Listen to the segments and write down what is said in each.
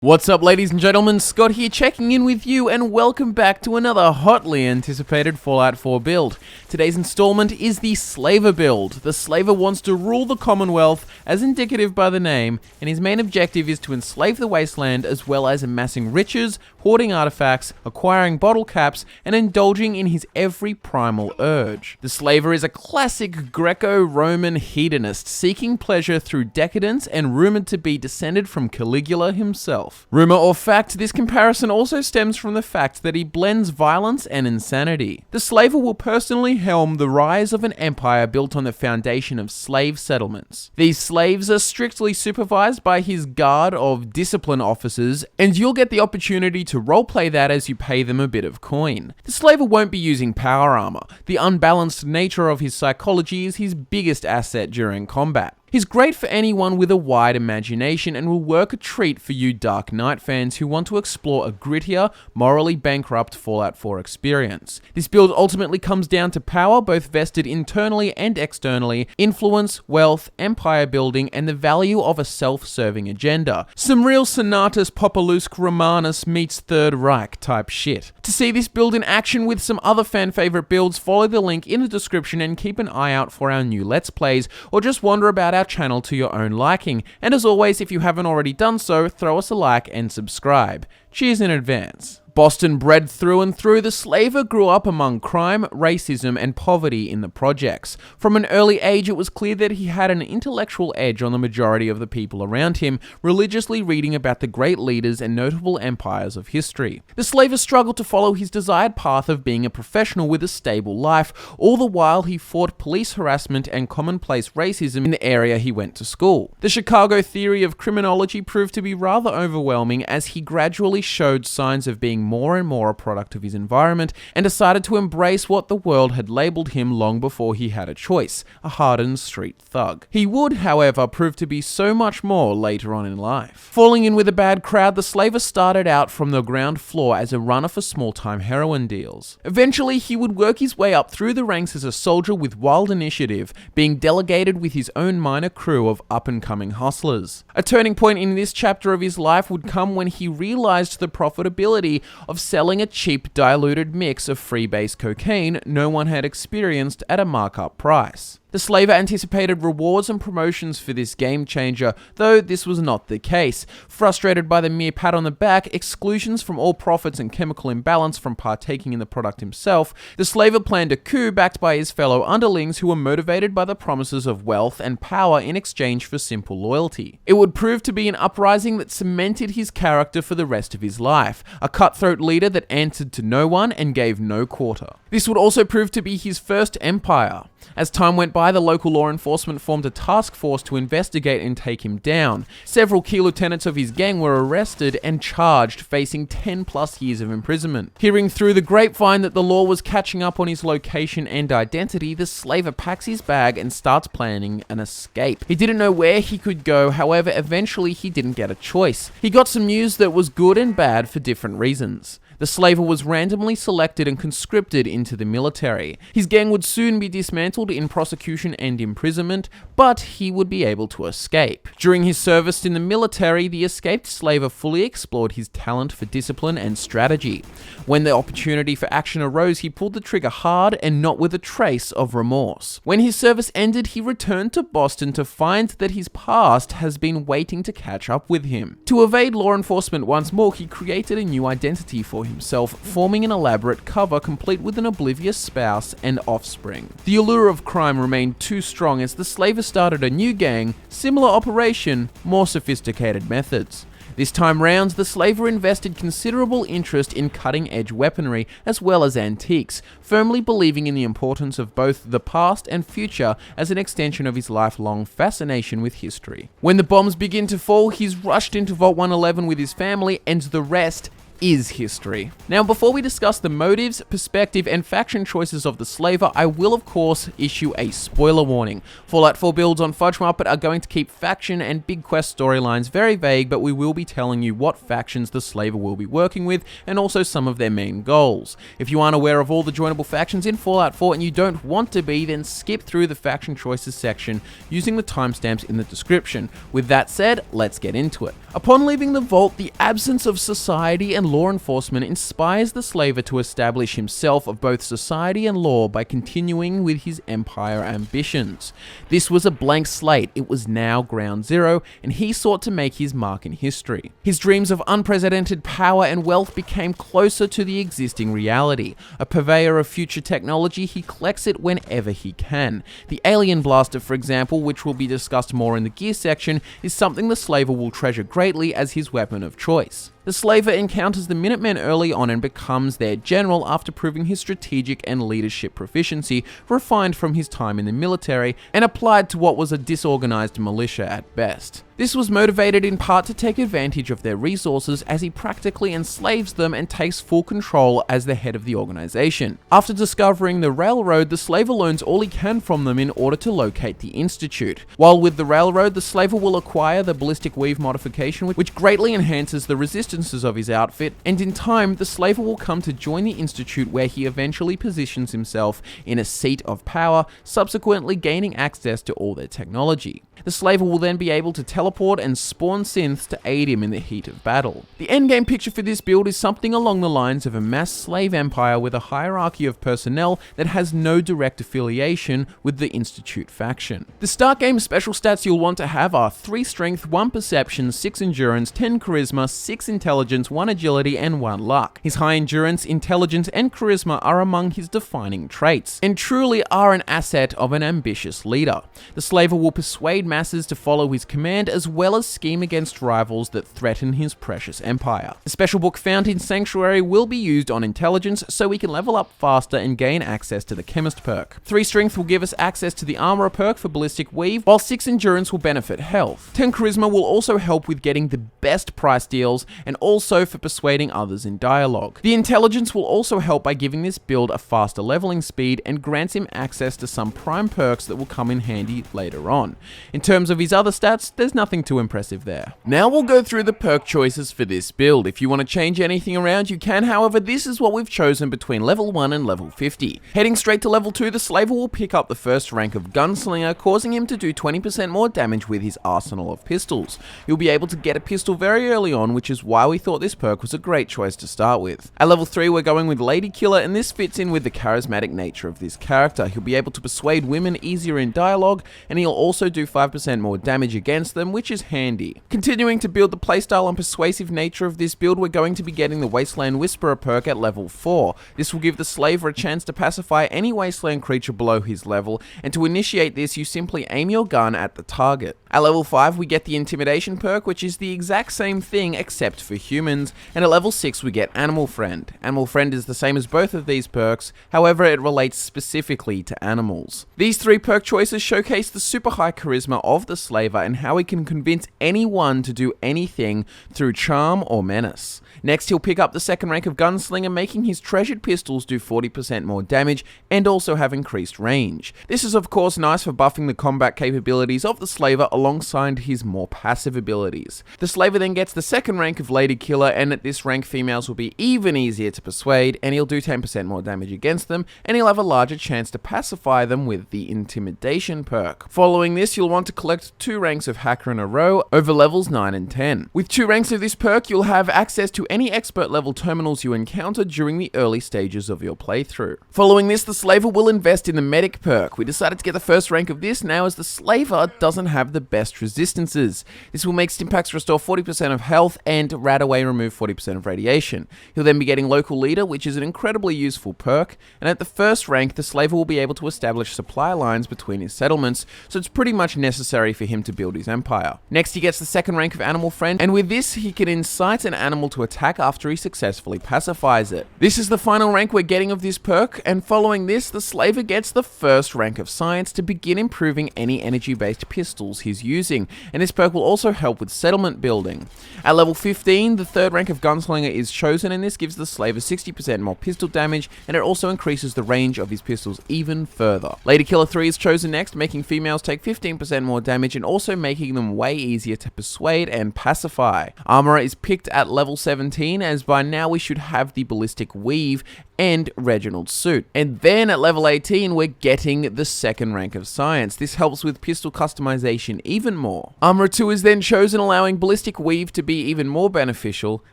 What's up, ladies and gentlemen? Scott here, checking in with you, and welcome back to another hotly anticipated Fallout 4 build. Today's installment is the Slaver build. The Slaver wants to rule the Commonwealth, as indicative by the name, and his main objective is to enslave the Wasteland, as well as amassing riches, hoarding artifacts, acquiring bottle caps, and indulging in his every primal urge. The Slaver is a classic Greco-Roman hedonist, seeking pleasure through decadence and rumored to be descended from Caligula himself. Rumor or fact, this comparison also stems from the fact that he blends violence and insanity. The Slaver will personally helm the rise of an empire built on the foundation of slave settlements. These slaves are strictly supervised by his guard of discipline officers, and you'll get the opportunity to roleplay that as you pay them a bit of coin. The Slaver won't be using power armor. The unbalanced nature of his psychology is his biggest asset during combat. He's great for anyone with a wide imagination and will work a treat for you Dark Knight fans who want to explore a grittier, morally bankrupt Fallout 4 experience. This build ultimately comes down to power, both vested internally and externally, influence, wealth, empire building, and the value of a self-serving agenda. Some real Senatus Populusque Romanus meets Third Reich type shit. To see this build in action with some other fan favorite builds, follow the link in the description and keep an eye out for our new Let's Plays, or just wander about our channel to your own liking. And as always, if you haven't already done so, throw us a like and subscribe. Cheers in advance. Boston bred through and through, the Slaver grew up among crime, racism, and poverty in the projects. From an early age, it was clear that he had an intellectual edge on the majority of the people around him, religiously reading about the great leaders and notable empires of history. The Slaver struggled to follow his desired path of being a professional with a stable life, all the while he fought police harassment and commonplace racism in the area he went to school. The Chicago theory of criminology proved to be rather overwhelming as he gradually showed signs of being more and more a product of his environment, and decided to embrace what the world had labeled him long before he had a choice: a hardened street thug. He would, however, prove to be so much more later on in life. Falling in with a bad crowd, the Slaver started out from the ground floor as a runner for small-time heroin deals. Eventually, he would work his way up through the ranks as a soldier with wild initiative, being delegated with his own minor crew of up-and-coming hustlers. A turning point in this chapter of his life would come when he realized the profitability of selling a cheap, diluted mix of freebase cocaine no one had experienced at a markup price. The Slaver anticipated rewards and promotions for this game changer, though this was not the case. Frustrated by the mere pat on the back, exclusions from all profits, and chemical imbalance from partaking in the product himself, the Slaver planned a coup backed by his fellow underlings who were motivated by the promises of wealth and power in exchange for simple loyalty. It would prove to be an uprising that cemented his character for the rest of his life, a cutthroat leader that answered to no one and gave no quarter. This would also prove to be his first empire. As time went by, the local law enforcement formed a task force to investigate and take him down. Several key lieutenants of his gang were arrested and charged, facing 10+ years of imprisonment. Hearing through the grapevine that the law was catching up on his location and identity, the Slaver packs his bag and starts planning an escape. He didn't know where he could go, however, eventually he didn't get a choice. He got some news that was good and bad for different reasons. The Slaver was randomly selected and conscripted into the military. His gang would soon be dismantled in prosecution and imprisonment, but he would be able to escape. During his service in the military, the escaped Slaver fully explored his talent for discipline and strategy. When the opportunity for action arose, he pulled the trigger hard and not with a trace of remorse. When his service ended, he returned to Boston to find that his past has been waiting to catch up with him. To evade law enforcement once more, he created a new identity for himself, forming an elaborate cover complete with an oblivious spouse and offspring. The allure of crime remained too strong as the Slaver started a new gang, similar operation, more sophisticated methods. This time round, the Slaver invested considerable interest in cutting-edge weaponry as well as antiques, firmly believing in the importance of both the past and future as an extension of his lifelong fascination with history. When the bombs begin to fall, he's rushed into Vault 111 with his family, and the rest is history. Now, before we discuss the motives, perspective, and faction choices of the slaver, I will of course issue a spoiler warning. Fallout 4 builds on Fudge Muppet are going to keep faction and big quest storylines very vague, but we will be telling you what factions the slaver will be working with, and also some of their main goals. If you aren't aware of all the joinable factions in Fallout 4 and you don't want to be, then skip through the faction choices section using the timestamps in the description. With that said, let's get into it. Upon leaving the vault, the absence of society and law enforcement inspires the slaver to establish himself of both society and law by continuing with his empire ambitions. This was a blank slate, it was now ground zero, and he sought to make his mark in history. His dreams of unprecedented power and wealth became closer to the existing reality. A purveyor of future technology, he collects it whenever he can. The alien blaster, for example, which will be discussed more in the gear section, is something the slaver will treasure greatly as his weapon of choice. The slaver encounters the Minutemen early on and becomes their general after proving his strategic and leadership proficiency, refined from his time in the military and applied to what was a disorganized militia at best. This was motivated in part to take advantage of their resources as he practically enslaves them and takes full control as the head of the organization. After discovering the railroad, the slaver learns all he can from them in order to locate the Institute. While with the railroad, the slaver will acquire the ballistic weave modification, which greatly enhances the resistances of his outfit, and in time, the slaver will come to join the Institute, where he eventually positions himself in a seat of power, subsequently gaining access to all their technology. The slaver will then be able to teleport and spawn synths to aid him in the heat of battle. The endgame picture for this build is something along the lines of a mass slave empire with a hierarchy of personnel that has no direct affiliation with the Institute faction. The start game special stats you'll want to have are 3 strength, 1 perception, 6 endurance, 10 charisma, 6 intelligence, 1 agility, and 1 luck. His high endurance, intelligence, and charisma are among his defining traits, and truly are an asset of an ambitious leader. The slaver will persuade masses to follow his command, as well as scheme against rivals that threaten his precious empire. The special book found in Sanctuary will be used on intelligence, so we can level up faster and gain access to the chemist perk. 3 strength will give us access to the armorer perk for ballistic weave, while 6 endurance will benefit health. 10 charisma will also help with getting the best price deals, and also for persuading others in dialogue. The intelligence will also help by giving this build a faster leveling speed and grants him access to some prime perks that will come in handy later on. In terms of his other stats, there's nothing too impressive there. Now we'll go through the perk choices for this build. If you want to change anything around, you can. However, this is what we've chosen between level 1 and level 50. Heading straight to level 2, the slaver will pick up the first rank of gunslinger, causing him to do 20% more damage with his arsenal of pistols. You'll be able to get a pistol very early on, which is why we thought this perk was a great choice to start with. At level 3, we're going with Lady Killer, and this fits in with the charismatic nature of this character. He'll be able to persuade women easier in dialogue, and he'll also do 5% more damage against them, which is handy. Continuing to build the playstyle and persuasive nature of this build, we're going to be getting the Wasteland Whisperer perk at level 4. This will give the slaver a chance to pacify any wasteland creature below his level, and to initiate this, you simply aim your gun at the target. At level 5, we get the Intimidation perk, which is the exact same thing except for humans, and at level 6, we get Animal Friend. Animal Friend is the same as both of these perks, however, it relates specifically to animals. These 3 perk choices showcase the super high charisma of the slaver and how he can convince anyone to do anything through charm or menace. Next, he'll pick up the second rank of gunslinger, making his treasured pistols do 40% more damage and also have increased range. This is of course nice for buffing the combat capabilities of the slaver alongside his more passive abilities. The slaver then gets the second rank of Lady Killer, and at this rank females will be even easier to persuade, and he'll do 10% more damage against them, and he'll have a larger chance to pacify them with the Intimidation perk. Following this, you'll want to collect 2 ranks of Hacker in a row over levels 9 and 10. With 2 ranks of this perk, you'll have access to any expert level terminals you encounter during the early stages of your playthrough. Following this, the slaver will invest in the Medic perk. We decided to get the first rank of this now as the slaver doesn't have the best resistances. This will make Stimpaks restore 40% of health and Radaway remove 40% of radiation. He'll then be getting Local Leader, which is an incredibly useful perk, and at the first rank, the slaver will be able to establish supply lines between his settlements, so it's pretty much necessary for him to build his empire. pacifier. Next, he gets the second rank of Animal Friend, and with this, he can incite an animal to attack after he successfully pacifies it. This is the final rank we're getting of this perk, and following this, the slaver gets the first rank of Science to begin improving any energy-based pistols he's using, and this perk will also help with settlement building. At level 15, the third rank of Gunslinger is chosen, and this gives the slaver 60% more pistol damage, and it also increases the range of his pistols even further. Lady Killer 3 is chosen next, making females take 15% more damage and also making them way easier to persuade and pacify. Armorer is picked at level 17, as by now we should have the Ballistic Weave and Reginald's suit. And then at level 18, we're getting the second rank of Science. This helps with pistol customization even more. Armorer 2 is then chosen, allowing Ballistic Weave to be even more beneficial.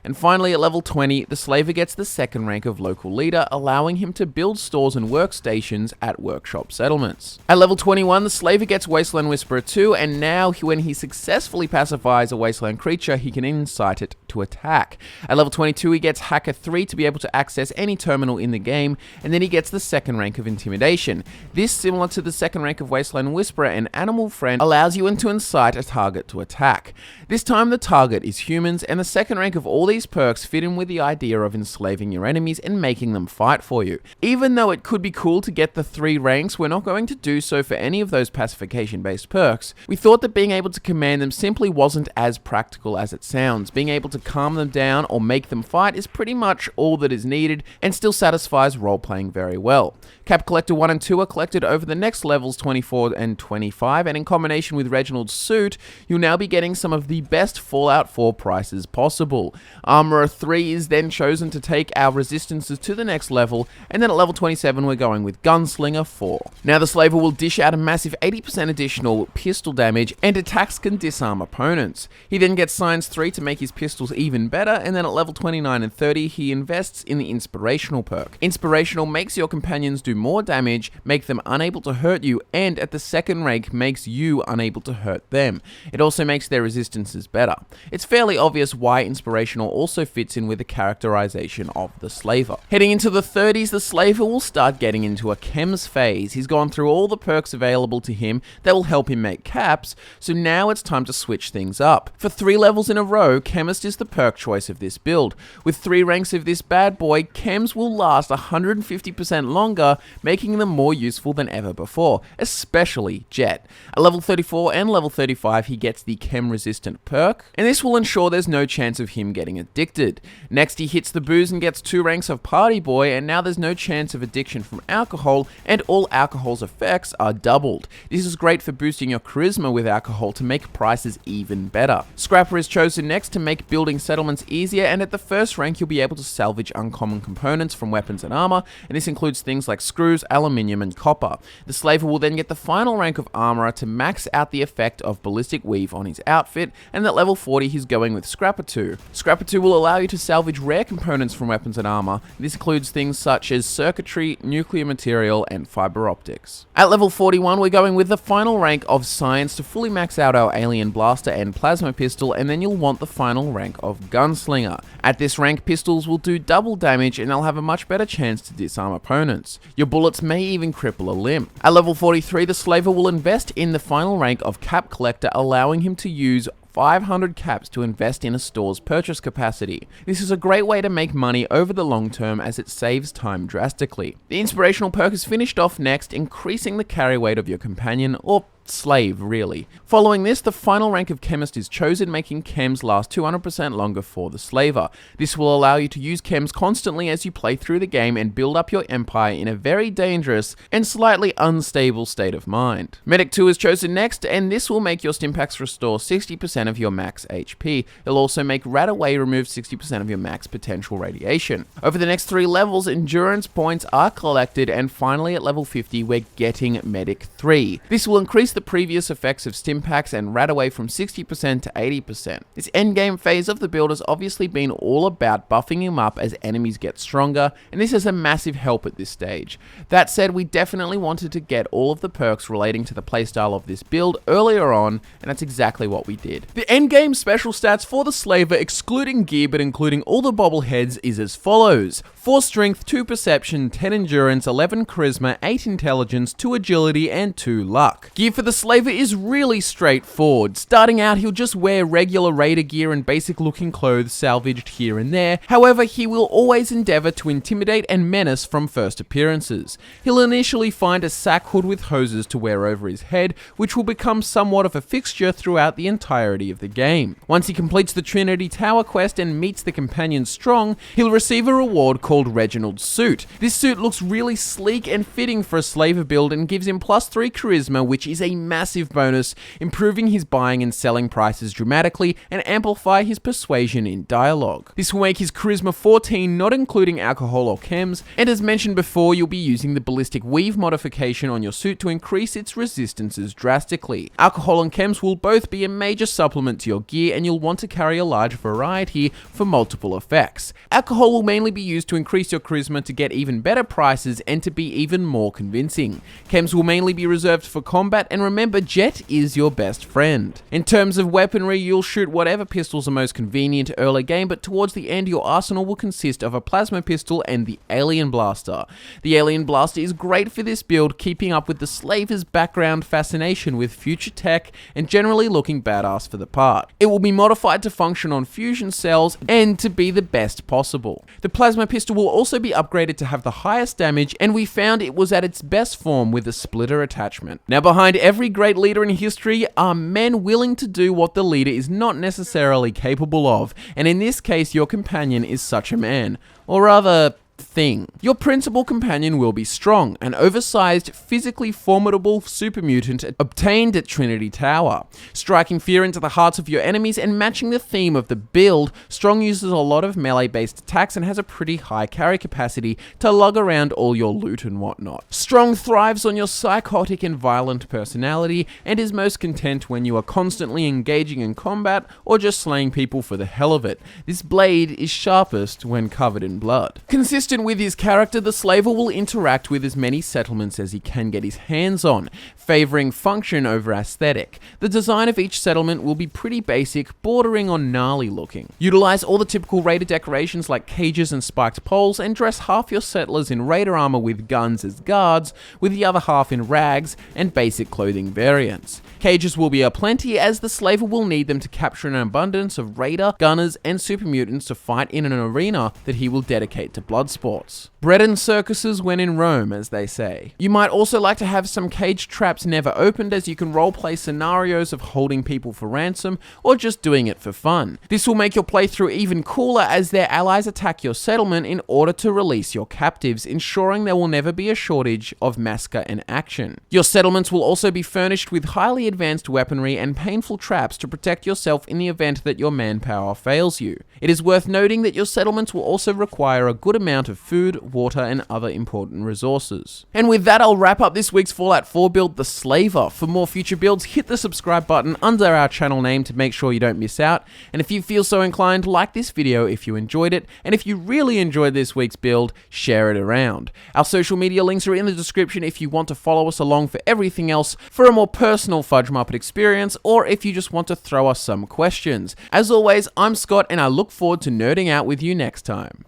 And finally, at level 20, the slaver gets the second rank of Local Leader, allowing him to build stores and workstations at workshop settlements. At level 21, the slaver gets Wasteland Whisperer 2, and now when he successfully pacifies a wasteland creature, he can incite it to attack. At level 22, he gets Hacker 3 to be able to access any terminal in the game, and then he gets the second rank of Intimidation. This, similar to the second rank of Wasteland Whisperer and Animal Friend, allows you to incite a target to attack. This time the target is humans, and the second rank of all these perks fit in with the idea of enslaving your enemies and making them fight for you. Even though it could be cool to get the 3 ranks, we're not going to do so for any of those pacification based perks. We thought that being able to command them simply wasn't as practical as it sounds. Being able to calm them down or make them fight is pretty much all that is needed, and still satisfies role-playing very well. Cap Collector 1 and 2 are collected over the next levels 24 and 25, and in combination with Reginald's suit, you'll now be getting some of the best Fallout 4 prices possible. Armorer 3 is then chosen to take our resistances to the next level, and then at level 27 we're going with Gunslinger 4. Now the slaver will dish out a massive 80% additional pistol damage, and attacks can disarm opponents. He then gets Science 3 to make his pistols even better, and then at level 29 and 30 he invests in the Inspirational perk. Inspirational makes your companions do more damage, make them unable to hurt you, and at the second rank makes you unable to hurt them. It also makes their resistances better. It's fairly obvious why Inspirational also fits in with the characterization of the slaver. Heading into the 30s, the slaver will start getting into a chems phase. He's gone through all the perks available to him that will help him make caps, so now it's time to switch things up. For 3 levels in a row, Chemist is the perk choice of this build. With 3 ranks of this bad boy, chems will last 150% longer, making them more useful than ever before, especially Jet. At level 34 and level 35, he gets the chem resistant perk, and this will ensure there's no chance of him getting addicted. Next, he hits the booze and gets 2 ranks of Party Boy, and now there's no chance of addiction from alcohol, and all alcohol's effects are doubled. This is great for boosting your charisma with alcohol to make prices even better. Scrapper is chosen next to make building settlements easier, and at the first rank you'll be able to salvage uncommon components from weapons and armor, and this includes things like screws, aluminium, and copper. The slaver will then get the final rank of Armorer to max out the effect of Ballistic Weave on his outfit, and at level 40 he's going with Scrapper 2. Scrapper 2 will allow you to salvage rare components from weapons and armor. This includes things such as circuitry, nuclear material, and fiber optics. At level 41 we're going with the final rank of Science to fully max out our Alien Blaster and Plasma Pistol, and then you'll want the final rank of Gunslinger. At this rank, pistols will do double damage and they'll have a much better chance to disarm opponents. Your bullets may even cripple a limb. At level 43, the slaver will invest in the final rank of Cap Collector, allowing him to use 500 caps to invest in a store's purchase capacity. This is a great way to make money over the long term as it saves time drastically. The Inspirational perk is finished off next, increasing the carry weight of your companion, or slave really. Following this, the final rank of Chemist is chosen, making chems last 200% longer for the slaver. This will allow you to use chems constantly as you play through the game and build up your empire in a very dangerous and slightly unstable state of mind. Medic 2 is chosen next, and this will make your Stimpaks restore 60% of your max HP. It'll also make Radaway remove 60% of your max potential radiation. Over the next 3 levels, endurance points are collected, and finally at level 50 we're getting Medic 3. This will increase the previous effects of Stimpaks and Radaway from 60% to 80%. This endgame phase of the build has obviously been all about buffing him up as enemies get stronger, and this is a massive help at this stage. That said, we definitely wanted to get all of the perks relating to the playstyle of this build earlier on, and that's exactly what we did. The endgame special stats for the slaver, excluding gear but including all the bobbleheads, is as follows. 4 strength, 2 perception, 10 endurance, 11 charisma, 8 intelligence, 2 agility, and 2 luck. Gear for the slaver is really straightforward. Starting out, he'll just wear regular raider gear and basic looking clothes salvaged here and there. However, he will always endeavor to intimidate and menace from first appearances. He'll initially find a sack hood with hoses to wear over his head, which will become somewhat of a fixture throughout the entirety of the game. Once he completes the Trinity Tower quest and meets the companion Strong, he'll receive a reward called Reginald's Suit. This suit looks really sleek and fitting for a slaver build and gives him +3 charisma, which is a massive bonus, improving his buying and selling prices dramatically and amplify his persuasion in dialogue. This will make his charisma 14, not including alcohol or chems, and as mentioned before, you'll be using the ballistic weave modification on your suit to increase its resistances drastically. Alcohol and chems will both be a major supplement to your gear, and you'll want to carry a large variety for multiple effects. Alcohol will mainly be used to increase your charisma to get even better prices and to be even more convincing. Chems will mainly be reserved for combat, and remember, Jet is your best friend. In terms of weaponry, you'll shoot whatever pistols are most convenient early game, but towards the end your arsenal will consist of a plasma pistol and the alien blaster. The alien blaster is great for this build, keeping up with the slaver's background fascination with future tech and generally looking badass for the part. It will be modified to function on fusion cells and to be the best possible. The plasma pistol will also be upgraded to have the highest damage, and we found it was at its best form with a splitter attachment. Now, behind every great leader in history are men willing to do what the leader is not necessarily capable of, and in this case your companion is such a man. Or rather, thing. Your principal companion will be Strong, an oversized, physically formidable super mutant obtained at Trinity Tower. Striking fear into the hearts of your enemies and matching the theme of the build, Strong uses a lot of melee-based attacks and has a pretty high carry capacity to lug around all your loot and whatnot. Strong thrives on your psychotic and violent personality and is most content when you are constantly engaging in combat or just slaying people for the hell of it. This blade is sharpest when covered in blood. Consistent with his character, the slaver will interact with as many settlements as he can get his hands on, favoring function over aesthetic. The design of each settlement will be pretty basic, bordering on gnarly looking. Utilize all the typical raider decorations like cages and spiked poles, and dress half your settlers in raider armor with guns as guards, with the other half in rags and basic clothing variants. Cages will be aplenty, as the slaver will need them to capture an abundance of raider, gunners, and super mutants to fight in an arena that he will dedicate to blood sports. Bread and circuses when in Rome, as they say. You might also like to have some cage traps never opened, as you can roleplay scenarios of holding people for ransom or just doing it for fun. This will make your playthrough even cooler, as their allies attack your settlement in order to release your captives, ensuring there will never be a shortage of massacre and action. Your settlements will also be furnished with highly advanced weaponry and painful traps to protect yourself in the event that your manpower fails you. It is worth noting that your settlements will also require a good amount of food, water, and other important resources. And with that, I'll wrap up this week's Fallout 4 build, the Slaver. For more future builds, hit the subscribe button under our channel name to make sure you don't miss out. And if you feel so inclined, like this video if you enjoyed it, and if you really enjoyed this week's build, share it around. Our social media links are in the description if you want to follow us along for everything else for a more personal Fudge Muppet experience, or if you just want to throw us some questions. As always, I'm Scott, and I look forward to nerding out with you next time.